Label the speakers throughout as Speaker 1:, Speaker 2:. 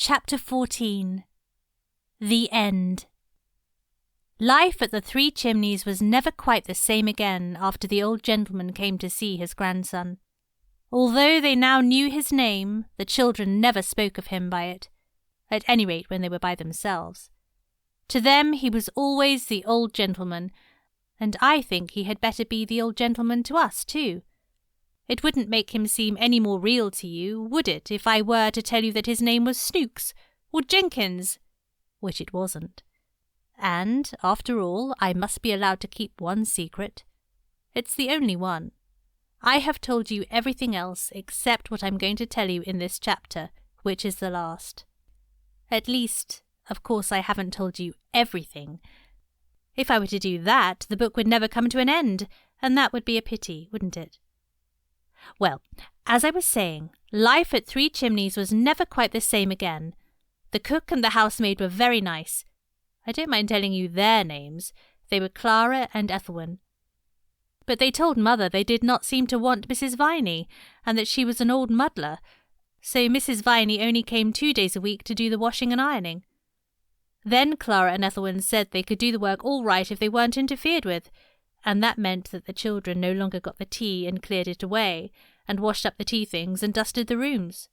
Speaker 1: Chapter 14. The End. Life at the Three Chimneys was never quite the same again after the old gentleman came to see his grandson. Although they now knew his name, the children never spoke of him by it, at any rate when they were by themselves. To them he was always the old gentleman, and I think he had better be the old gentleman to us too. It wouldn't make him seem any more real to you, would it, if I were to tell you that his name was Snooks, or Jenkins? Which it wasn't. And, after all, I must be allowed to keep one secret. It's the only one. I have told you everything else except what I'm going to tell you in this chapter, which is the last. At least, of course, I haven't told you everything. If I were to do that, the book would never come to an end, and that would be a pity, wouldn't it? Well, as I was saying, life at Three Chimneys was never quite the same again. The cook and the housemaid were very nice. I don't mind telling you their names. They were Clara and Ethelwyn. But they told Mother they did not seem to want Mrs. Viney, and that she was an old muddler, so Mrs. Viney only came 2 days a week to do the washing and ironing. Then Clara and Ethelwyn said they could do the work all right if they weren't interfered with, and that meant that the children no longer got the tea and cleared it away, and washed up the tea things and dusted the rooms.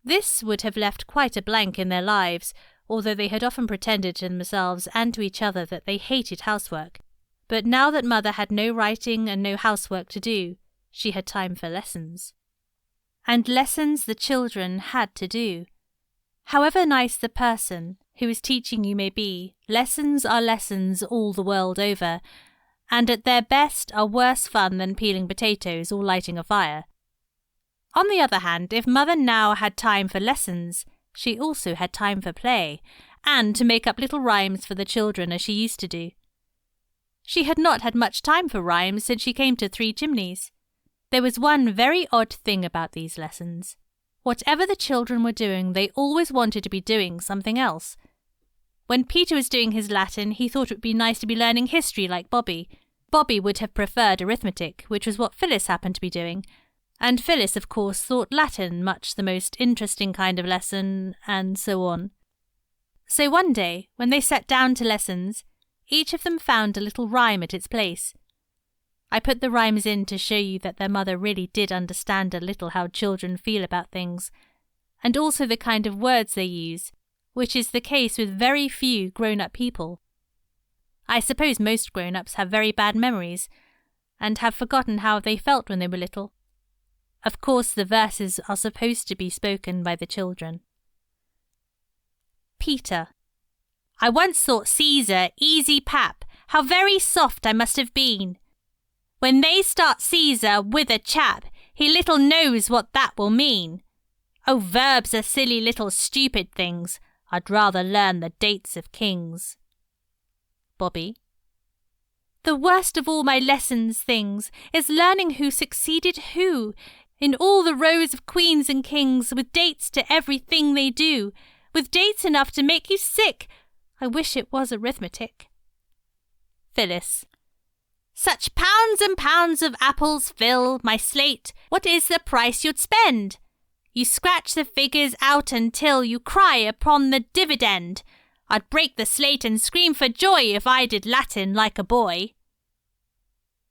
Speaker 1: This would have left quite a blank in their lives, although they had often pretended to themselves and to each other that they hated housework. But now that Mother had no writing and no housework to do, she had time for lessons. And lessons the children had to do. However nice the person who is teaching you may be, lessons are lessons all the world over, and at their best are worse fun than peeling potatoes or lighting a fire. On the other hand, if Mother now had time for lessons, she also had time for play, and to make up little rhymes for the children as she used to do. She had not had much time for rhymes since she came to Three Chimneys. There was one very odd thing about these lessons. Whatever the children were doing, they always wanted to be doing something else. When Peter was doing his Latin, he thought it would be nice to be learning history like Bobby. Bobby would have preferred arithmetic, which was what Phyllis happened to be doing. And Phyllis, of course, thought Latin much the most interesting kind of lesson, and so on. So one day, when they sat down to lessons, each of them found a little rhyme at its place. I put the rhymes in to show you that their mother really did understand a little how children feel about things, and also the kind of words they use, which is the case with very few grown-up people. I suppose most grown-ups have very bad memories, and have forgotten how they felt when they were little. Of course, the verses are supposed to be spoken by the children. Peter. I once thought Caesar easy pap, how very soft I must have been. When they start Caesar with a chap, he little knows what that will mean. Oh, verbs are silly little stupid things. I'd rather learn the dates of kings. Bobby. The worst of all my lessons things is learning who succeeded who, in all the rows of queens and kings, with dates to everything they do, with dates enough to make you sick. I wish it was arithmetic. Phyllis. Such pounds and pounds of apples fill my slate. What is the price you'd spend? You scratch the figures out until you cry upon the dividend. I'd break the slate and scream for joy if I did Latin like a boy.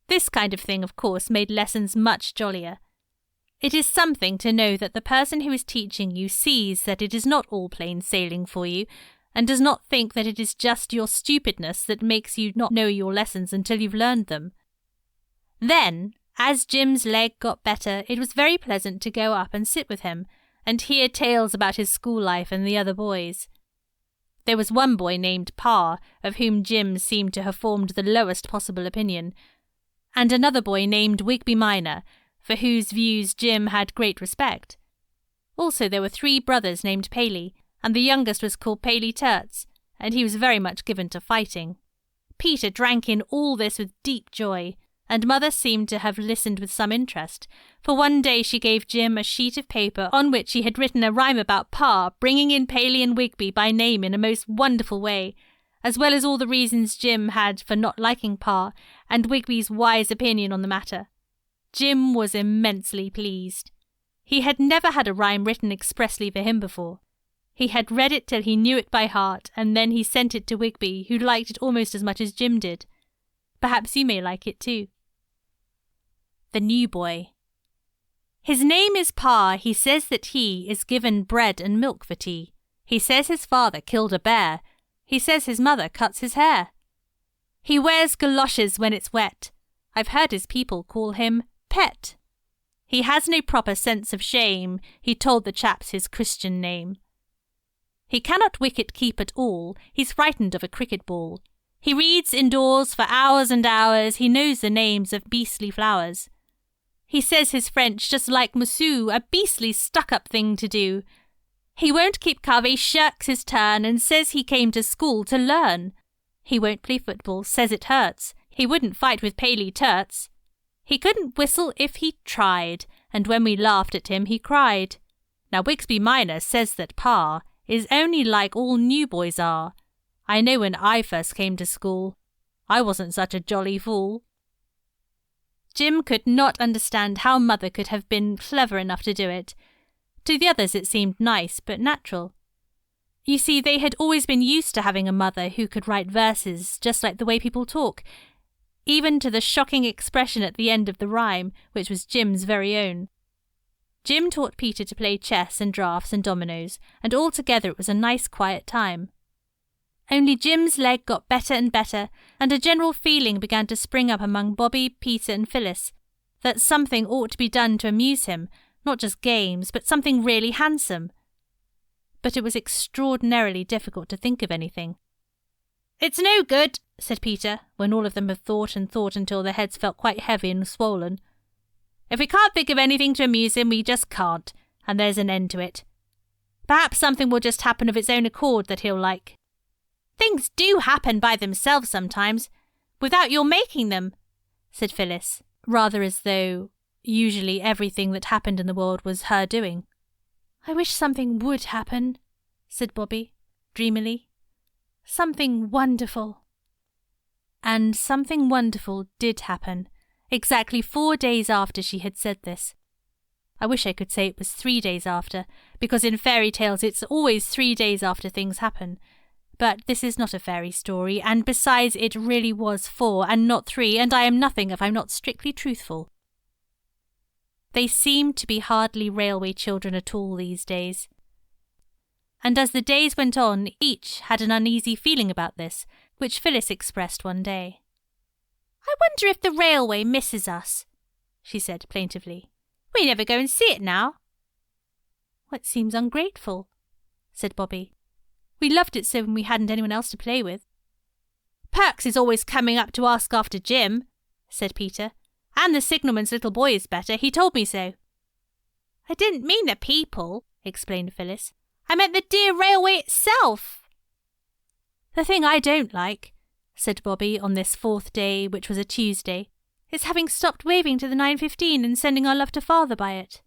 Speaker 1: This kind of thing, of course, made lessons much jollier. It is something to know that the person who is teaching you sees that it is not all plain sailing for you, and does not think that it is just your stupidness that makes you not know your lessons until you've learned them. Then, as Jim's leg got better, it was very pleasant to go up and sit with him, and hear tales about his school life and the other boys. There was one boy named Pa, of whom Jim seemed to have formed the lowest possible opinion, and another boy named Wigby Minor, for whose views Jim had great respect. Also there were 3 brothers named Paley, and the youngest was called Paley Turts, and he was very much given to fighting. Peter drank in all this with deep joy, and Mother seemed to have listened with some interest, for one day she gave Jim a sheet of paper on which she had written a rhyme about Pa, bringing in Paley and Wigby by name in a most wonderful way, as well as all the reasons Jim had for not liking Pa, and Wigby's wise opinion on the matter. Jim was immensely pleased. He had never had a rhyme written expressly for him before. He had read it till he knew it by heart, and then he sent it to Wigby, who liked it almost as much as Jim did. Perhaps you may like it too. The New Boy. His name is Pa. He says that he is given bread and milk for tea. He says his father killed a bear. He says his mother cuts his hair. He wears galoshes when it's wet. I've heard his people call him Pet. He has no proper sense of shame. He told the chaps his Christian name. He cannot wicket keep at all. He's frightened of a cricket ball. He reads indoors for hours and hours. He knows the names of beastly flowers. He says his French just like Monsieur, a beastly stuck-up thing to do. He won't keep cover, shirks his turn, and says he came to school to learn. He won't play football, says it hurts. He wouldn't fight with Paley Turts. He couldn't whistle if he tried, and when we laughed at him he cried. Now Wigsby Minor says that Pa is only like all new boys are. I know when I first came to school, I wasn't such a jolly fool. Jim could not understand how Mother could have been clever enough to do it. To the others it seemed nice but natural. You see, they had always been used to having a mother who could write verses just like the way people talk, even to the shocking expression at the end of the rhyme, which was Jim's very own. Jim taught Peter to play chess and draughts and dominoes, and altogether it was a nice quiet time. Only Jim's leg got better and better, and a general feeling began to spring up among Bobby, Peter and Phyllis that something ought to be done to amuse him, not just games, but something really handsome. But it was extraordinarily difficult to think of anything. "It's no good," said Peter, when all of them had thought and thought until their heads felt quite heavy and swollen. "If we can't think of anything to amuse him, we just can't, and there's an end to it. Perhaps something will just happen of its own accord that he'll like." "Things do happen by themselves sometimes, without your making them," said Phyllis, rather as though usually everything that happened in the world was her doing. "I wish something would happen," said Bobby, dreamily. "Something wonderful." And something wonderful did happen, exactly 4 days after she had said this. I wish I could say it was 3 days after, because in fairy tales it's always 3 days after things happen. But this is not a fairy story, and besides it really was 4 and not 3, and I am nothing if I'm not strictly truthful. They seemed to be hardly railway children at all these days. And as the days went on, each had an uneasy feeling about this, which Phyllis expressed one day. "I wonder if the railway misses us," she said plaintively. "We never go and see it now." "It seems ungrateful," said Bobby. "We loved it so when we hadn't anyone else to play with." "Perks is always coming up to ask after Jim," said Peter. "And the signalman's little boy is better. He told me so." "I didn't mean the people," explained Phyllis. "I meant the dear railway itself." "The thing I don't like," said Bobby on this 4th day, which was a Tuesday, "is having stopped waving to the 9:15 and sending our love to Father by it."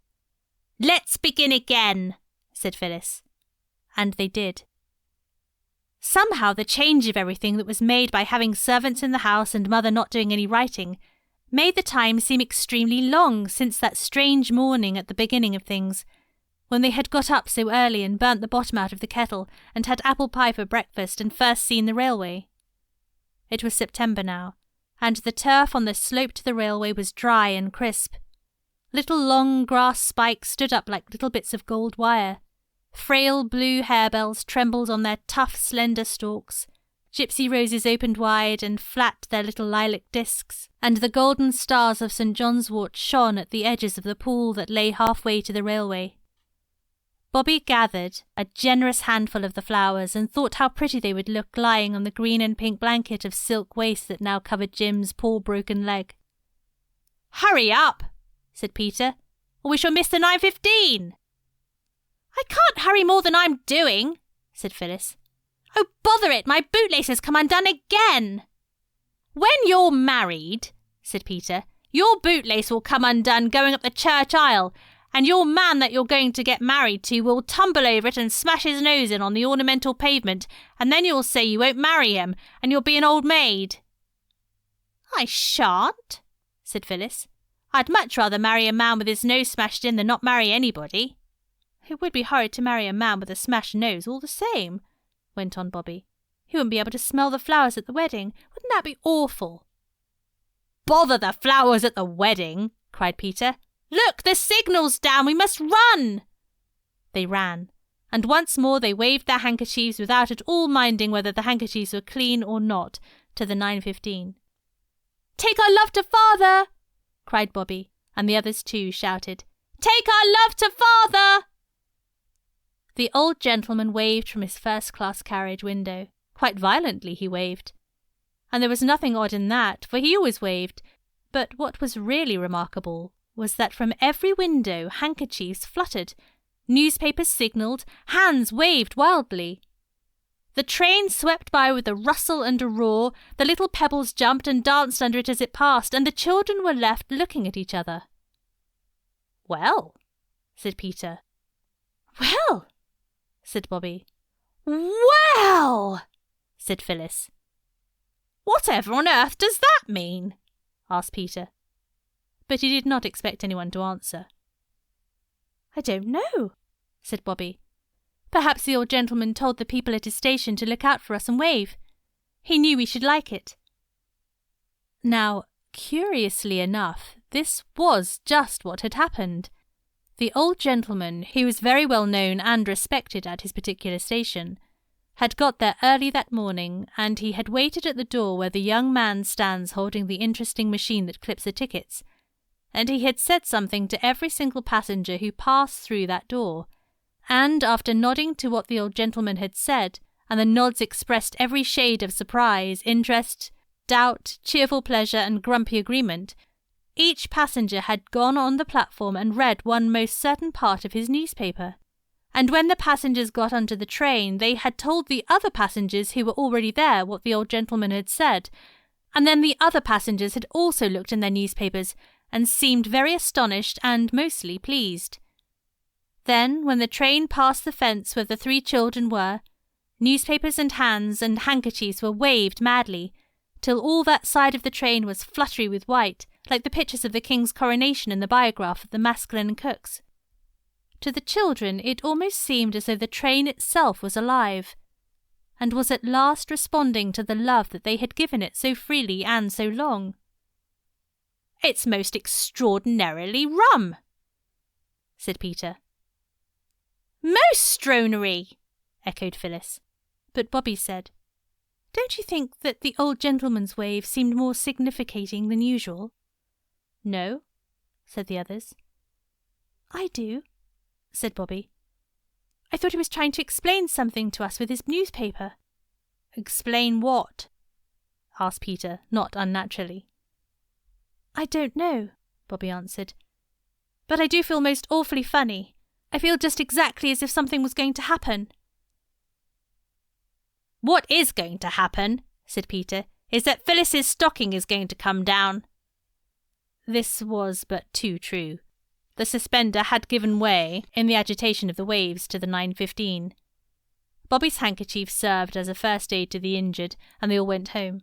Speaker 1: "Let's begin again," said Phyllis. And they did. Somehow the change of everything that was made by having servants in the house and Mother not doing any writing made the time seem extremely long since that strange morning at the beginning of things, when they had got up so early and burnt the bottom out of the kettle and had apple pie for breakfast and first seen the railway. It was September now, and the turf on the slope to the railway was dry and crisp. Little long grass spikes stood up like little bits of gold wire. Frail blue harebells trembled on their tough, slender stalks. Gypsy roses opened wide and flat their little lilac discs, and the golden stars of St. John's wort shone at the edges of the pool that lay halfway to the railway. Bobby gathered a generous handful of the flowers and thought how pretty they would look lying on the green and pink blanket of silk waste that now covered Jim's poor broken leg. "Hurry up," said Peter, "or we shall miss the 9:15. "I can't hurry more than I'm doing," said Phyllis. "Oh, bother it, my bootlace has come undone again." "When you're married," said Peter, "your bootlace will come undone going up the church aisle, and your man that you're going to get married to will tumble over it and smash his nose in on the ornamental pavement, and then you'll say you won't marry him, and you'll be an old maid." "I shan't," said Phyllis. "I'd much rather marry a man with his nose smashed in than not marry anybody." "It would be horrid to marry a man with a smashed nose all the same," went on Bobby. "He wouldn't be able to smell the flowers at the wedding. Wouldn't that be awful?" "Bother the flowers at the wedding!" cried Peter. "Look, the signal's down! We must run!" They ran, and once more they waved their handkerchiefs without at all minding whether the handkerchiefs were clean or not, to the 9:15. "Take our love to father!" cried Bobby, and the others too shouted, "Take our love to father!" The old gentleman waved from his first-class carriage window. Quite violently he waved. And there was nothing odd in that, for he always waved. But what was really remarkable was that from every window handkerchiefs fluttered, newspapers signalled, hands waved wildly. The train swept by with a rustle and a roar, the little pebbles jumped and danced under it as it passed, and the children were left looking at each other. "Well," said Peter. "Well," said Bobby. "Well," said Phyllis. "Whatever on earth does that mean?" asked Peter. But he did not expect anyone to answer. "I don't know," said Bobby. "Perhaps the old gentleman told the people at his station to look out for us and wave. He knew we should like it." Now, curiously enough, this was just what had happened. The old gentleman, who was very well known and respected at his particular station, had got there early that morning, and he had waited at the door where the young man stands holding the interesting machine that clips the tickets, and he had said something to every single passenger who passed through that door, and after nodding to what the old gentleman had said, and the nods expressed every shade of surprise, interest, doubt, cheerful pleasure, and grumpy agreement, each passenger had gone on the platform and read one most certain part of his newspaper. And when the passengers got onto the train, they had told the other passengers who were already there what the old gentleman had said, and then the other passengers had also looked in their newspapers and seemed very astonished and mostly pleased. Then, when the train passed the fence where the three children were, newspapers and hands and handkerchiefs were waved madly, till all that side of the train was fluttery with white, like the pictures of the king's coronation in the biograph of the Maskelyne cooks. To the children it almost seemed as though the train itself was alive, and was at last responding to the love that they had given it so freely and so long. "It's most extraordinarily rum," said Peter. "Most stronery," echoed Phyllis. But Bobby said, "Don't you think that the old gentleman's wave seemed more significating than usual?" "No," said the others. "I do," said Bobby. "I thought he was trying to explain something to us with his newspaper." "Explain what?" asked Peter, not unnaturally. "I don't know," Bobby answered. "But I do feel most awfully funny. I feel just exactly as if something was going to happen." "What is going to happen," said Peter, "is that Phyllis's stocking is going to come down." This was but too true. The suspender had given way, in the agitation of the waves, to the 9:15. Bobby's handkerchief served as a first aid to the injured, and they all went home.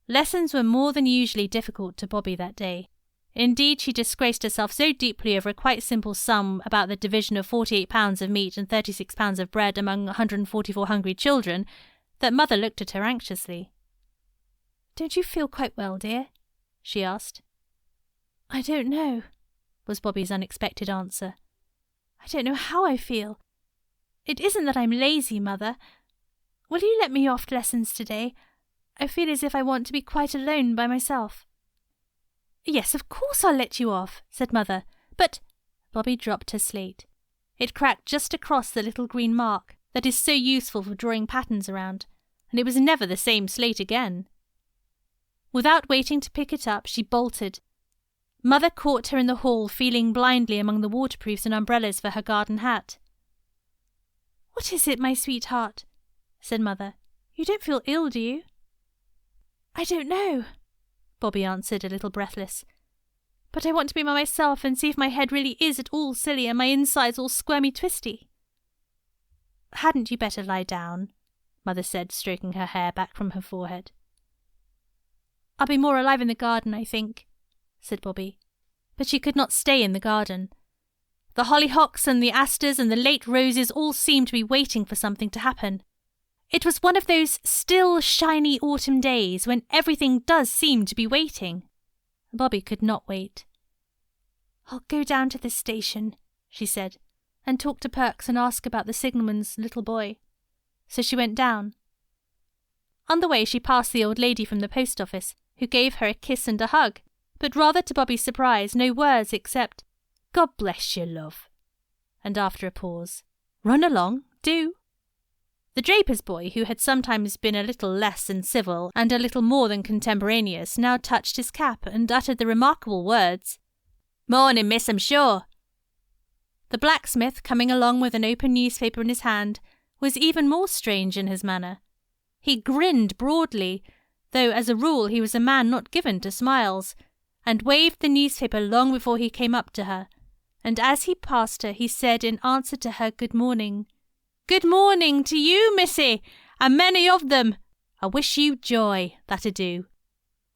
Speaker 1: Lessons were more than usually difficult to Bobby that day. Indeed, she disgraced herself so deeply over a quite simple sum about the division of 48 pounds of meat and 36 pounds of bread among 144 hungry children that Mother looked at her anxiously. "Don't you feel quite well, dear?" she asked. "I don't know," was Bobby's unexpected answer. "I don't know how I feel. It isn't that I'm lazy, Mother. Will you let me off lessons today? I feel as if I want to be quite alone by myself." "Yes, of course I'll let you off," said Mother. "But—" Bobby dropped her slate. It cracked just across the little green mark that is so useful for drawing patterns around, and it was never the same slate again. Without waiting to pick it up, she bolted. Mother caught her in the hall, feeling blindly among the waterproofs and umbrellas for her garden hat. "What is it, my sweetheart?" said Mother. "You don't feel ill, do you?" "I don't know," Bobby answered, a little breathless. "But I want to be by myself and see if my head really is at all silly and my insides all squirmy-twisty." "Hadn't you better lie down?" Mother said, stroking her hair back from her forehead. "I'll be more alive in the garden, I think," said Bobby. But she could not stay in the garden. The hollyhocks and the asters and the late roses all seemed to be waiting for something to happen. It was one of those still, shiny autumn days when everything does seem to be waiting. Bobby could not wait. "I'll go down to the station," she said, "and talk to Perks and ask about the signalman's little boy." So she went down. On the way she passed the old lady from the post office, who gave her a kiss and a hug, but rather to Bobby's surprise, no words except, "God bless you, love." And after a pause, "Run along, do." The draper's boy, who had sometimes been a little less than civil and a little more than contemporaneous, now touched his cap and uttered the remarkable words, "Morning, miss, I'm sure." The blacksmith, coming along with an open newspaper in his hand, was even more strange in his manner. He grinned broadly, though as a rule he was a man not given to smiles, and waved the newspaper long before he came up to her, and as he passed her he said in answer to her good morning, "Good morning to you, missy, and many of them. I wish you joy, that I do."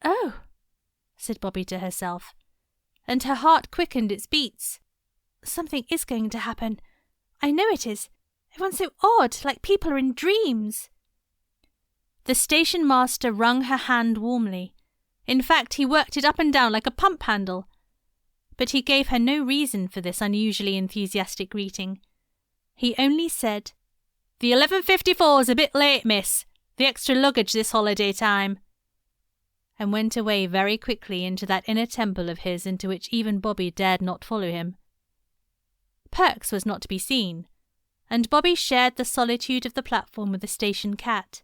Speaker 1: "Oh," said Bobby to herself, and her heart quickened its beats. "Something is going to happen. I know it is. Everyone's so odd, like people are in dreams." The station master wrung her hand warmly. In fact, he worked it up and down like a pump handle. But he gave her no reason for this unusually enthusiastic greeting. He only said, "The 11:54's a bit late, miss. The extra luggage this holiday time," and went away very quickly into that inner temple of his into which even Bobby dared not follow him. Perks was not to be seen, and Bobby shared the solitude of the platform with the station cat.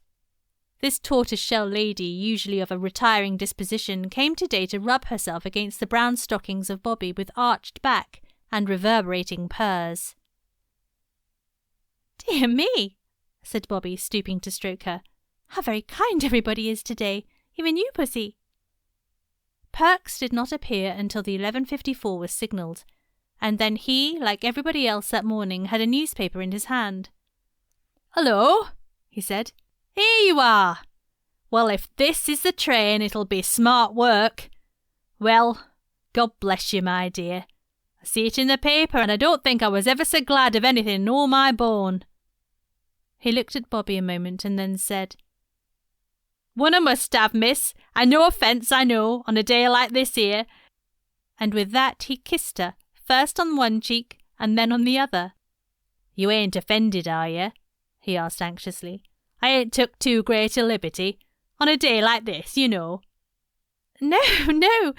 Speaker 1: This tortoise-shell lady, usually of a retiring disposition, came today to rub herself against the brown stockings of Bobby with arched back and reverberating purrs. "Dear me," said Bobby, stooping to stroke her. "How very kind everybody is today, even you, pussy." Perks did not appear until the 11:54 was signalled, and then he, like everybody else that morning, had a newspaper in his hand. "Hullo," he said. "Here you are. Well, if this is the train, it'll be smart work. Well, God bless you, my dear. I see it in the paper, and I don't think I was ever so glad of anything in all my born." He looked at Bobby a moment and then said, "One I must have, miss, and no offence, I know, on a day like this here." And with that he kissed her, first on one cheek and then on the other. "You ain't offended, are you?" he asked anxiously. "I ain't took too great a liberty. On a day like this, you know." "No, no,"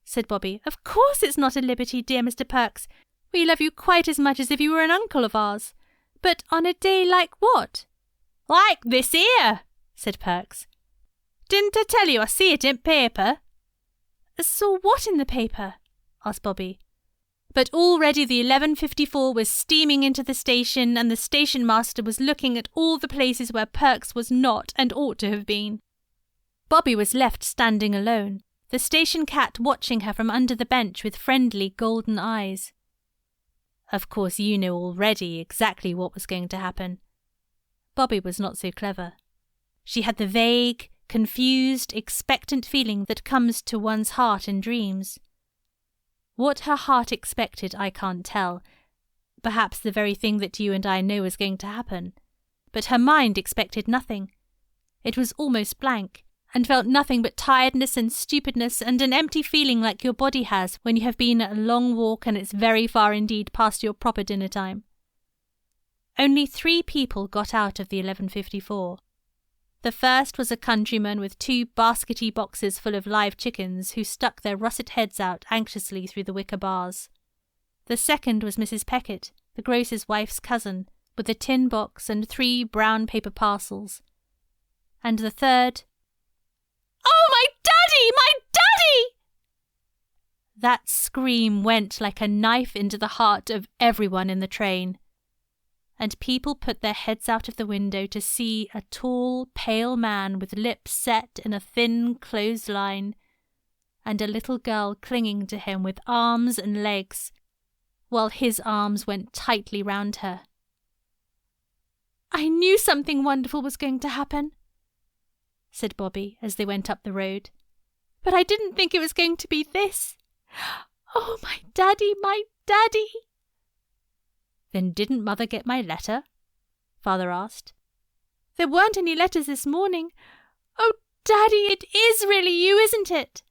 Speaker 1: said Bobby. "Of course it's not a liberty, dear Mr. Perks. We love you quite as much as if you were an uncle of ours. But on a day like what?" "Like this here," said Perks. "Didn't I tell you I see it in paper?" "Saw what in the paper?" asked Bobby. But already the 11:54 was steaming into the station, and the station master was looking at all the places where Perks was not and ought to have been. Bobby was left standing alone, the station cat watching her from under the bench with friendly golden eyes. Of course you know already exactly what was going to happen. Bobby was not so clever. She had the vague, confused, expectant feeling that comes to one's heart in dreams. What her heart expected I can't tell. Perhaps the very thing that you and I know is going to happen. But her mind expected nothing. It was almost blank, and felt nothing but tiredness and stupidness and an empty feeling like your body has when you have been at a long walk and it's very far indeed past your proper dinner time. Only 3 people got out of the 11:54. The first was a countryman with 2 baskety boxes full of live chickens who stuck their russet heads out anxiously through the wicker bars. The second was Mrs. Peckett, the grocer's wife's cousin, with a tin box and 3 brown paper parcels. And the third— "Oh, my daddy! My daddy!" That scream went like a knife into the heart of everyone in the train, and people put their heads out of the window to see a tall, pale man with lips set in a thin clothesline, and a little girl clinging to him with arms and legs, while his arms went tightly round her. "I knew something wonderful was going to happen," said Bobby as they went up the road, "but I didn't think it was going to be this. Oh, my daddy, my daddy!" Then didn't Mother get my letter? Father asked. There weren't any letters this morning. Oh, Daddy, it is really you, isn't it?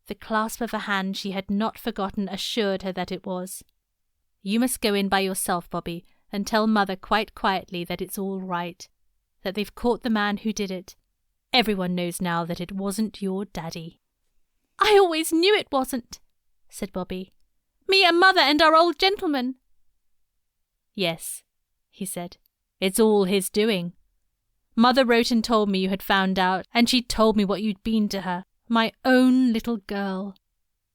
Speaker 1: The clasp of a hand she had not forgotten assured her that it was. You must go in by yourself, Bobby, and tell Mother quite quietly that it's all right, that they've caught the man who did it. Everyone knows now that it wasn't your Daddy. I always knew it wasn't, said Bobby. Me and Mother and our old gentleman. Yes, he said. It's all his doing. Mother wrote and told me you had found out, and she told me what you'd been to her. My own little girl.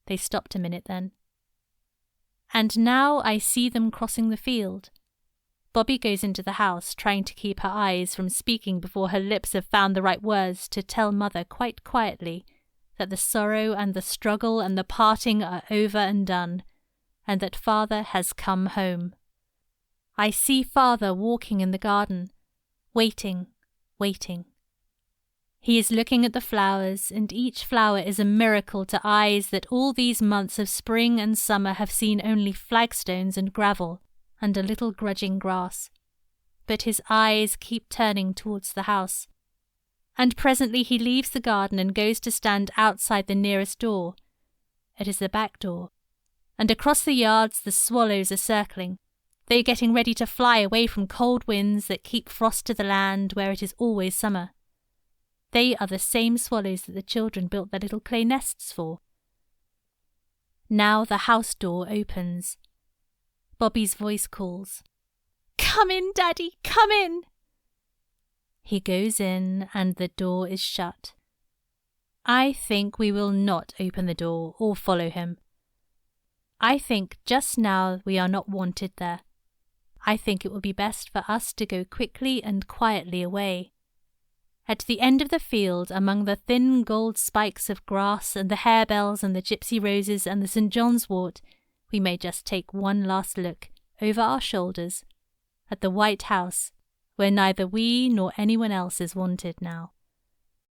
Speaker 1: They stopped a minute then. And now I see them crossing the field. Bobby goes into the house, trying to keep her eyes from speaking before her lips have found the right words to tell Mother quite quietly that the sorrow and the struggle and the parting are over and done, and that Father has come home. I see Father walking in the garden, waiting. He is looking at the flowers, and each flower is a miracle to eyes that all these months of spring and summer have seen only flagstones and gravel and a little grudging grass. But his eyes keep turning towards the house. And presently he leaves the garden and goes to stand outside the nearest door. It is the back door. And across the yards the swallows are circling. They are getting ready to fly away from cold winds that keep frost to the land where it is always summer. They are the same swallows that the children built their little clay nests for. Now the house door opens. Bobby's voice calls, "Come in, Daddy, come in!" He goes in, and the door is shut. I think we will not open the door or follow him. I think just now we are not wanted there. I think it will be best for us to go quickly and quietly away. At the end of the field, among the thin gold spikes of grass and the harebells and the gypsy roses and the St. John's wort, we may just take one last look, over our shoulders, at the white house, where neither we nor anyone else is wanted now.